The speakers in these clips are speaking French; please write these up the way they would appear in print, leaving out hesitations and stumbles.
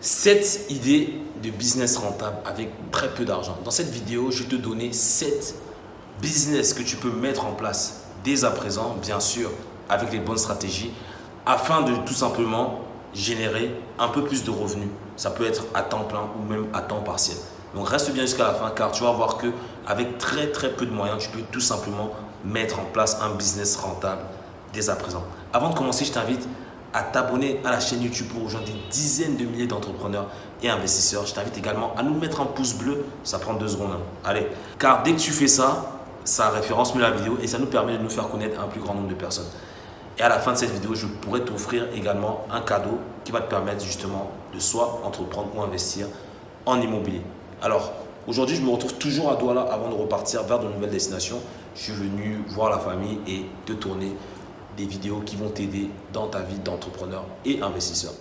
7 idées de business rentable avec très peu d'argent. Dans cette vidéo, je vais te donner 7 business que tu peux mettre en place dès à présent, bien sûr, avec les bonnes stratégies, afin de tout simplement générer un peu plus de revenus. Ça peut être à temps plein ou même à temps partiel. Donc reste bien jusqu'à la fin car tu vas voir qu'avec très peu de moyens, tu peux tout simplement mettre en place un business rentable dès à présent. Avant de commencer, je t'invite à t'abonner à la chaîne YouTube pour rejoindre des dizaines de milliers d'entrepreneurs et investisseurs. Je t'invite également à nous mettre un pouce bleu, ça prend 2 secondes. Allez, car dès que tu fais ça, ça référence mieux la vidéo et ça nous permet de nous faire connaître à un plus grand nombre de personnes. Et à la fin de cette vidéo, je pourrais t'offrir également un cadeau qui va te permettre justement de soit entreprendre ou investir en immobilier. Alors, aujourd'hui, je me retrouve toujours à Douala avant de repartir vers de nouvelles destinations. Je suis venu voir la famille et te tourner des vidéos qui vont t'aider dans ta vie d'entrepreneur et investisseur.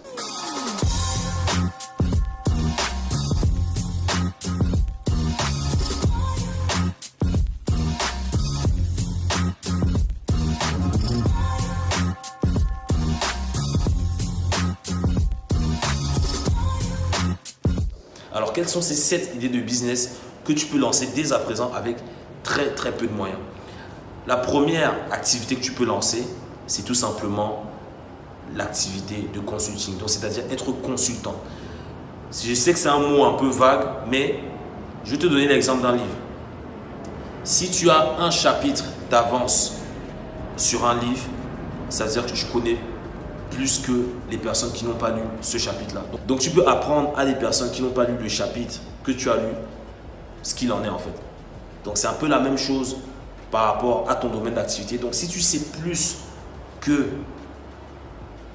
Alors, quelles sont ces 7 idées de business que tu peux lancer dès à présent avec très peu de moyens? La première activité que tu peux lancer, c'est tout simplement l'activité de consulting. Donc, c'est-à-dire être consultant. Je sais que c'est un mot un peu vague, mais je vais te donner l'exemple d'un livre. Si tu as un chapitre d'avance sur un livre, ça veut dire que tu connais plus que les personnes qui n'ont pas lu ce chapitre-là. Donc, tu peux apprendre à des personnes qui n'ont pas lu le chapitre que tu as lu, ce qu'il en est en fait. Donc, c'est un peu la même chose par rapport à ton domaine d'activité. Donc, si tu sais plus que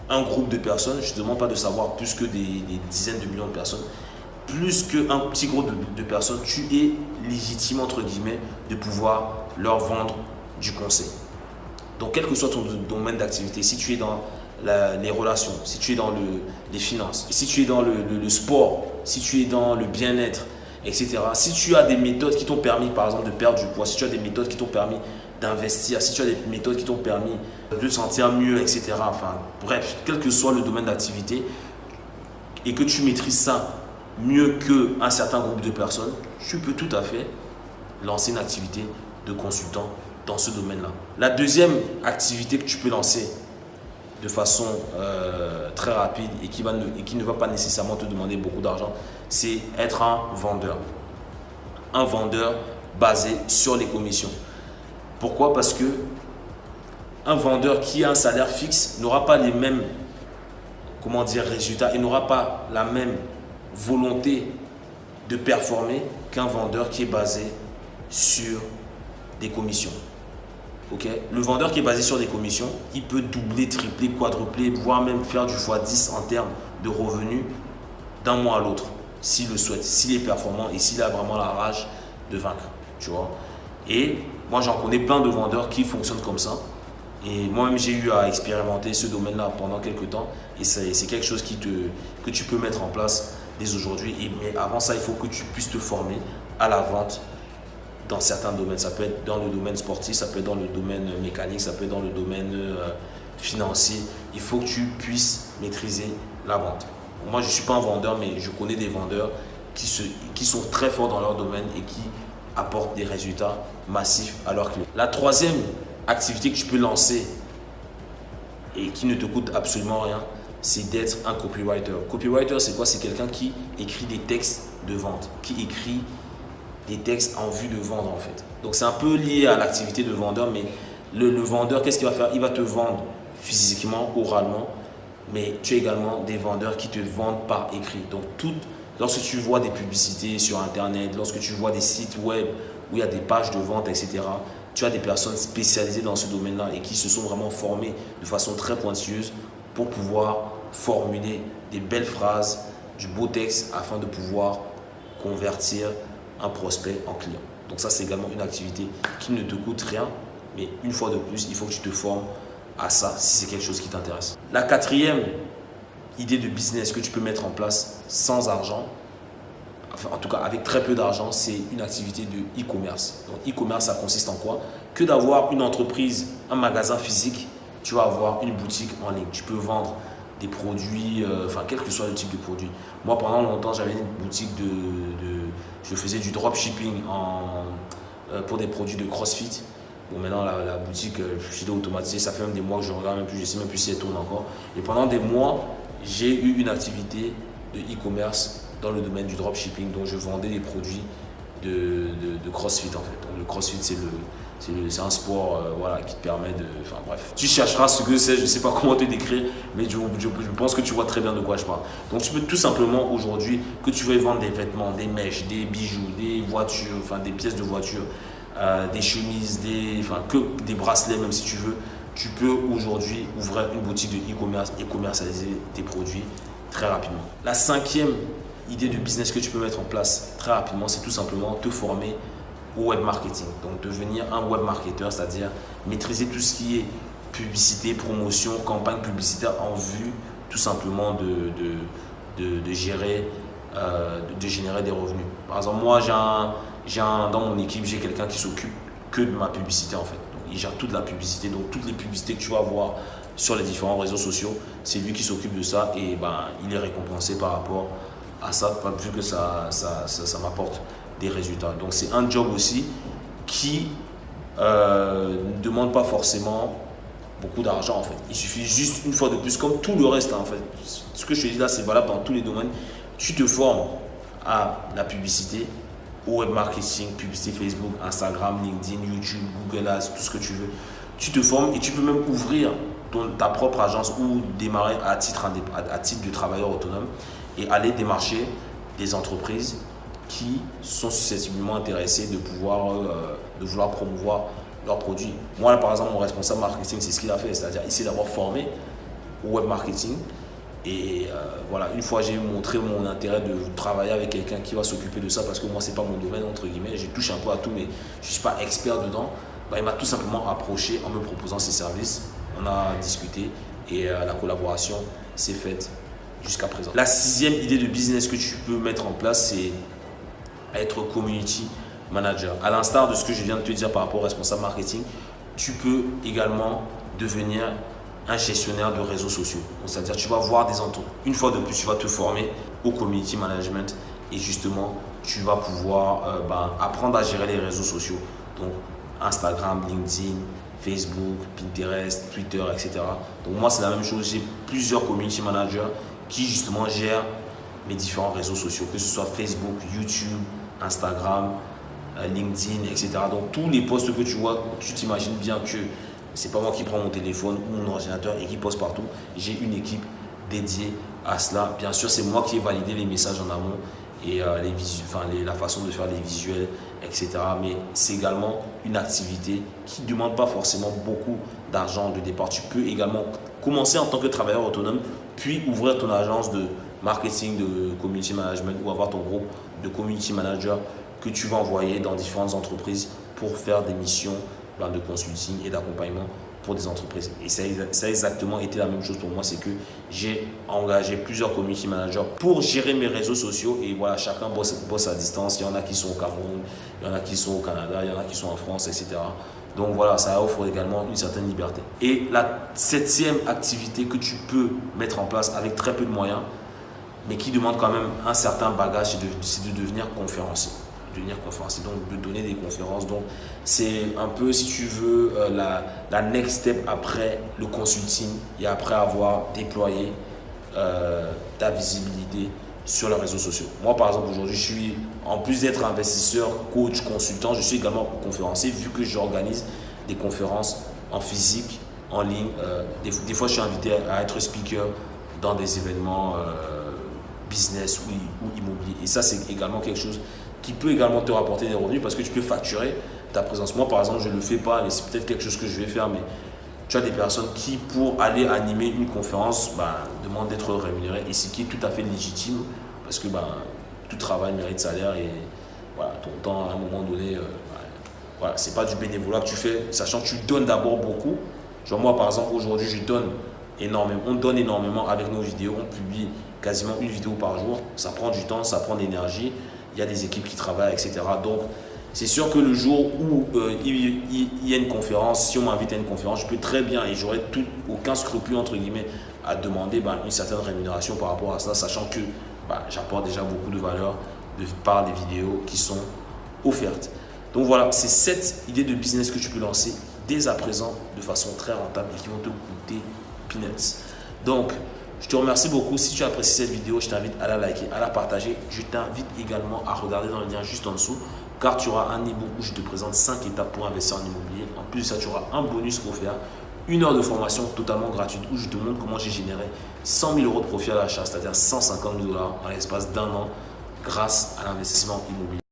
un groupe de personnes, je ne te demande pas de savoir plus que des dizaines de millions de personnes, plus qu'un petit groupe de personnes, tu es légitime, entre guillemets, de pouvoir leur vendre du conseil. Donc, quel que soit ton domaine d'activité, si tu es dans les relations, si tu es dans les finances, si tu es dans le sport, si tu es dans le bien-être, etc. Si tu as des méthodes qui t'ont permis, par exemple, de perdre du poids, si tu as des méthodes qui t'ont permis d'investir, si tu as des méthodes qui t'ont permis de te sentir mieux, etc. Enfin, bref, quel que soit le domaine d'activité et que tu maîtrises ça mieux qu'un certain groupe de personnes, tu peux tout à fait lancer une activité de consultant dans ce domaine-là. La deuxième activité que tu peux lancer de façon très rapide et qui ne va pas nécessairement te demander beaucoup d'argent, c'est être un vendeur. Un vendeur basé sur les commissions. Pourquoi? Parce que un vendeur qui a un salaire fixe n'aura pas les mêmes résultats et n'aura pas la même volonté de performer qu'un vendeur qui est basé sur des commissions. Okay. Le vendeur qui est basé sur des commissions, il peut doubler, tripler, quadrupler, voire même faire du x10 en termes de revenus d'un mois à l'autre, s'il le souhaite, s'il est performant et s'il a vraiment la rage de vaincre. Tu vois. Et moi, j'en connais plein de vendeurs qui fonctionnent comme ça. Et moi-même, j'ai eu à expérimenter ce domaine-là pendant quelques temps. Et c'est quelque chose que tu peux mettre en place dès aujourd'hui. Mais avant ça, il faut que tu puisses te former à la vente dans certains domaines. Ça peut être dans le domaine sportif, ça peut être dans le domaine mécanique, ça peut être dans le domaine financier. Il faut que tu puisses maîtriser la vente. Moi, je ne suis pas un vendeur, mais je connais des vendeurs qui sont très forts dans leur domaine et qui apportent des résultats massifs à leurs clients. La troisième activité que tu peux lancer et qui ne te coûte absolument rien, c'est d'être un copywriter. Copywriter, c'est quoi? C'est quelqu'un qui écrit des textes de vente, qui écrit des textes en vue de vendre en fait. Donc c'est un peu lié à l'activité de vendeur, mais le vendeur, qu'est-ce qu'il va faire? Il va te vendre physiquement, oralement, mais tu as également des vendeurs qui te vendent par écrit. Donc lorsque tu vois des publicités sur internet, lorsque tu vois des sites web où il y a des pages de vente, etc., tu as des personnes spécialisées dans ce domaine-là et qui se sont vraiment formées de façon très pointilleuse pour pouvoir formuler des belles phrases, du beau texte afin de pouvoir convertir un prospect en client. Donc ça, c'est également une activité qui ne te coûte rien, mais une fois de plus, il faut que tu te formes à ça si c'est quelque chose qui t'intéresse. La quatrième idée de business que tu peux mettre en place sans argent, enfin, en tout cas avec très peu d'argent, c'est une activité de e-commerce. Donc e-commerce, ça consiste en quoi? Que d'avoir une entreprise, un magasin physique, tu vas avoir une boutique en ligne. Tu peux vendre des produits, enfin quel que soit le type de produit. Moi pendant longtemps j'avais une boutique je faisais du dropshipping pour des produits de CrossFit. Bon maintenant la boutique, je l'ai automatisée, ça fait même des mois que je regarde même plus, je ne sais même plus si elle tourne encore. Et pendant des mois, j'ai eu une activité de e-commerce dans le domaine du dropshipping, donc je vendais des produits de CrossFit en fait. Donc, le CrossFit c'est un sport voilà, qui te permet de... Enfin bref, tu chercheras ce que c'est, je ne sais pas comment te décrire, mais je pense que tu vois très bien de quoi je parle. Donc tu peux tout simplement aujourd'hui, que tu veuilles vendre des vêtements, des mèches, des bijoux, des voitures, enfin des pièces de voiture, des chemises, que des bracelets même si tu veux, tu peux aujourd'hui ouvrir une boutique de e-commerce et commercialiser tes produits très rapidement. La 5e idée de business que tu peux mettre en place très rapidement, c'est tout simplement te former au web marketing. Donc devenir un web marketeur, c'est-à-dire maîtriser tout ce qui est publicité, promotion, campagne publicitaire en vue tout simplement de gérer, de générer des revenus. Par exemple, moi dans mon équipe, j'ai quelqu'un qui s'occupe que de ma publicité en fait. Donc, il gère toute la publicité, donc toutes les publicités que tu vas voir sur les différents réseaux sociaux, c'est lui qui s'occupe de ça et il est récompensé par rapport à ça, vu que ça m'apporte des résultats. Donc c'est un job aussi qui ne demande pas forcément beaucoup d'argent en fait. Il suffit juste une fois de plus, comme tout le reste en fait. Ce que je te dis là, c'est valable dans tous les domaines. Tu te formes à la publicité, au web marketing, publicité Facebook, Instagram, LinkedIn, YouTube, Google Ads, tout ce que tu veux. Tu te formes et tu peux même ouvrir ta propre agence ou démarrer à titre de travailleur autonome et aller démarcher des entreprises qui sont susceptiblement intéressés de vouloir promouvoir leurs produits. Moi, là, par exemple, mon responsable marketing, c'est ce qu'il a fait, c'est-à-dire essayer d'avoir formé au web marketing. Et voilà, une fois j'ai montré mon intérêt de travailler avec quelqu'un qui va s'occuper de ça, parce que moi, c'est pas mon domaine, entre guillemets, j'ai touché un peu à tout, mais je ne suis pas expert dedans. Il m'a tout simplement approché en me proposant ses services. On a discuté et la collaboration s'est faite jusqu'à présent. La 6e idée de business que tu peux mettre en place, c'est être community manager. À l'instar de ce que je viens de te dire par rapport au responsable marketing, tu peux également devenir un gestionnaire de réseaux sociaux. C'est-à-dire tu vas voir une fois de plus, tu vas te former au community management et justement, tu vas pouvoir apprendre à gérer les réseaux sociaux. Donc, Instagram, LinkedIn, Facebook, Pinterest, Twitter, etc. Donc moi, c'est la même chose. J'ai plusieurs community managers qui justement gèrent mes différents réseaux sociaux, que ce soit Facebook, YouTube, Instagram, LinkedIn, etc. Donc tous les posts que tu vois, tu t'imagines bien que c'est pas moi qui prends mon téléphone ou mon ordinateur et qui poste partout. J'ai une équipe dédiée à cela. Bien sûr, c'est moi qui ai validé les messages en amont et la façon de faire les visuels, etc. Mais c'est également une activité qui ne demande pas forcément beaucoup d'argent de départ. Tu peux également commencer en tant que travailleur autonome, puis ouvrir ton agence de marketing, de community management ou avoir ton groupe de community manager que tu vas envoyer dans différentes entreprises pour faire des missions de consulting et d'accompagnement pour des entreprises. Et ça a exactement été la même chose pour moi, c'est que j'ai engagé plusieurs community managers pour gérer mes réseaux sociaux et voilà, chacun bosse à distance. Il y en a qui sont au Cameroun, il y en a qui sont au Canada, il y en a qui sont en France, etc. Donc voilà, ça offre également une certaine liberté. Et la 7e activité que tu peux mettre en place avec très peu de moyens, mais qui demande quand même un certain bagage, c'est de devenir conférencier. Donc de donner des conférences. Donc c'est un peu, si tu veux, la next step après le consulting et après avoir déployé ta visibilité sur les réseaux sociaux. Moi, par exemple, aujourd'hui, en plus d'être investisseur, coach, consultant, je suis également conférencier vu que j'organise des conférences en physique, en ligne. Des fois, je suis invité à être speaker dans des événements business ou immobilier. Et ça, c'est également quelque chose qui peut également te rapporter des revenus parce que tu peux facturer ta présence. Moi, par exemple, je ne le fais pas, mais c'est peut-être quelque chose que je vais faire. Mais tu as des personnes qui, pour aller animer une conférence, demandent d'être rémunérées. Et ce qui est tout à fait légitime parce que tout travail mérite salaire. Et voilà, ton temps, à un moment donné, voilà, ce n'est pas du bénévolat que tu fais, sachant que tu donnes d'abord beaucoup. Genre moi, par exemple, aujourd'hui, je donne énormément. On donne énormément avec nos vidéos. On publie quasiment une vidéo par jour. Ça prend du temps, ça prend de l'énergie. Il y a des équipes qui travaillent, etc. Donc, c'est sûr que le jour où il y a une conférence, si on m'invite à une conférence, je peux très bien et j'aurai aucun scrupule, entre guillemets, à demander une certaine rémunération par rapport à ça, sachant que j'apporte déjà beaucoup de valeur de par les vidéos qui sont offertes. Donc voilà, c'est 7 idées de business que tu peux lancer dès à présent de façon très rentable et qui vont te coûter peanuts. Donc, je te remercie beaucoup. Si tu as apprécié cette vidéo, je t'invite à la liker, à la partager. Je t'invite également à regarder dans le lien juste en dessous, car tu auras un e-book où je te présente 5 étapes pour investir en immobilier. En plus de ça, tu auras un bonus offert, 1 heure de formation totalement gratuite où je te montre comment j'ai généré 100 000 € de profit à l'achat, c'est-à-dire 150 000 $ en l'espace d'1 an grâce à l'investissement immobilier.